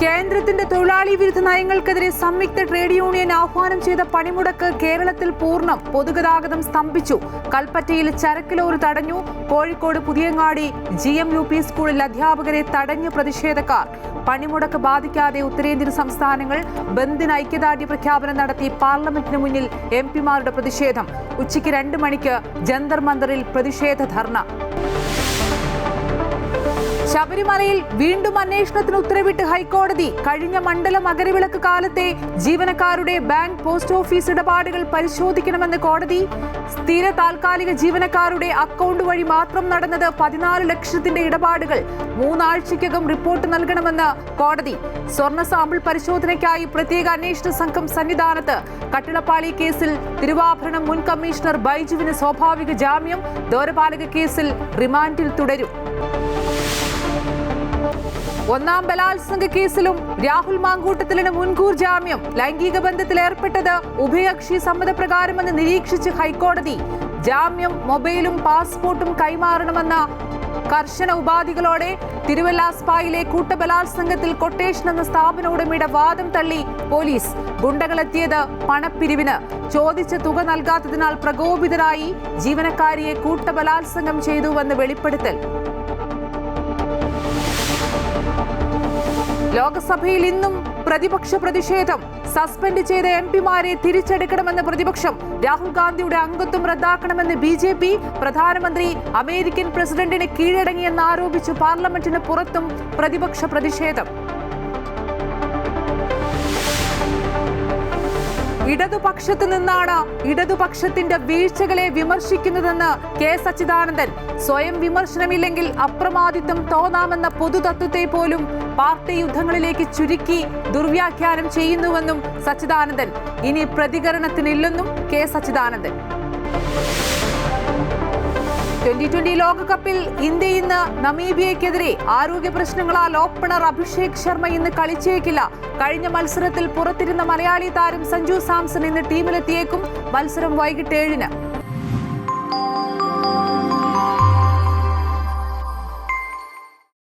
കേന്ദ്രത്തിന്റെ തൊഴിലാളി വിരുദ്ധ നയങ്ങൾക്കെതിരെ സംയുക്ത ട്രേഡ് യൂണിയൻ ആഹ്വാനം ചെയ്ത പണിമുടക്ക് കേരളത്തിൽ പൂർണ്ണം. പൊതുഗതാഗതം സ്തംഭിച്ചു. കൽപ്പറ്റയിൽ ചരക്ക് ലോറി തടഞ്ഞു. കോഴിക്കോട് പുതിയങ്ങാടി GMUP സ്കൂളിൽ അധ്യാപകരെ തടഞ്ഞു പ്രതിഷേധക്കാർ. പണിമുടക്ക് ബാധിക്കാതെ ഉത്തരേന്ത്യൻ സംസ്ഥാനങ്ങൾ. ബന്ദിന് ഐക്യദാർഢ്യ പ്രഖ്യാപനം നടത്തി പാർലമെന്റിന് മുന്നിൽ MP-മാരുടെ പ്രതിഷേധം. ഉച്ചയ്ക്ക് 2 മണിക്ക് ജന്തർ മന്ദറിൽ പ്രതിഷേധ ധർണ. ശബരിമലയിൽ വീണ്ടും അന്വേഷണത്തിന് ഉത്തരവിട്ട് ഹൈക്കോടതി. കഴിഞ്ഞ മണ്ഡല മകരവിളക്ക് കാലത്തെ ജീവനക്കാരുടെ ബാങ്ക് പോസ്റ്റ് ഓഫീസ് ഇടപാടുകൾ പരിശോധിക്കണമെന്ന് കോടതി. സ്ഥിര താൽക്കാലിക ജീവനക്കാരുടെ അക്കൗണ്ട് വഴി മാത്രം നടന്നത് 14 ലക്ഷത്തിന്റെ ഇടപാടുകൾ. 3 ആഴ്ചയ്ക്കകം റിപ്പോർട്ട് നൽകണമെന്ന് കോടതി. സ്വർണ്ണ സാമ്പിൾ പരിശോധനയ്ക്കായി പ്രത്യേക അന്വേഷണ സംഘം സന്നിധാനത്ത്. കട്ടിളപ്പാളി കേസിൽ തിരുവാഭരണം മുൻ കമ്മീഷണർ ബൈജുവിന് സ്വാഭാവിക ജാമ്യം. ദ്വാരപാലക കേസിൽ റിമാൻഡിൽ തുടരും. 1-ാം ബലാത്സംഗ കേസിലും രാഹുൽ മാങ്കൂട്ടത്തിലിന് മുൻകൂർ ജാമ്യം. ലൈംഗിക ബന്ധത്തിൽ ഏർപ്പെട്ടത് ഉഭയകക്ഷി സമ്മതപ്രകാരമെന്ന് നിരീക്ഷിച്ച് ഹൈക്കോടതി. ജാമ്യം, മൊബൈലും പാസ്പോർട്ടും കൈമാറണമെന്ന കർശന ഉപാധികളോടെ തിരുവല്ല സ്പായിലെ കൂട്ടബലാത്സംഗത്തിൽ കൊട്ടേഷൻ എന്ന സ്ഥാപന ഉടമയുടെ വാദം തള്ളി പോലീസ്. ഗുണ്ടകളെത്തിയത് പണപ്പിരിവിന്. ചോദിച്ച തുക നൽകാത്തതിനാൽ പ്രകോപിതരായി ജീവനക്കാരിയെ കൂട്ടബലാത്സംഗം ചെയ്തുവെന്ന് വെളിപ്പെടുത്തൽ. ലോക്സഭയിൽ ഇന്നും പ്രതിപക്ഷ പ്രതിഷേധം. സസ്പെൻഡ് ചെയ്ത MP-മാരെ തിരിച്ചെടുക്കണമെന്ന് പ്രതിപക്ഷം. രാഹുൽ ഗാന്ധിയുടെ അംഗത്വം റദ്ദാക്കണമെന്ന് BJP. പ്രധാനമന്ത്രി അമേരിക്കൻ പ്രസിഡന്റിന് കീഴടങ്ങിയെന്ന് ആരോപിച്ച് പാർലമെന്റിന് പുറത്തും പ്രതിപക്ഷ പ്രതിഷേധം. ഇടതുപക്ഷത്ത് നിന്നാണ് ഇടതുപക്ഷത്തിന്റെ വീഴ്ചകളെ വിമർശിക്കുന്നതെന്ന് K. സച്ചിദാനന്ദൻ. സ്വയം വിമർശനമില്ലെങ്കിൽ അപ്രമാദിത്വം തോന്നാമെന്ന പൊതുതത്വത്തെ പോലും പാർട്ടി യുദ്ധങ്ങളിലേക്ക് ചുരുക്കി ദുർവ്യാഖ്യാനം ചെയ്യുന്നുവെന്നും സച്ചിദാനന്ദൻ. ഇനി പ്രതികരണത്തിനില്ലെന്നും K. സച്ചിദാനന്ദൻ. 2020 ലോകകപ്പിൽ ഇന്ത്യ ഇന്ന് നമീബിയയ്ക്കെതിരെ. ആരോഗ്യ പ്രശ്നങ്ങളാൽ ഓപ്പണർ അഭിഷേക് ശർമ്മ ഇന്ന് കളിച്ചേക്കില്ല. കഴിഞ്ഞ മത്സരത്തിൽ പുറത്തിരുന്ന മലയാളി താരം സഞ്ജു സാംസൺ ഇന്ന് ടീമിലെത്തിയേക്കും. മത്സരം വൈകിട്ട് 7-ന്.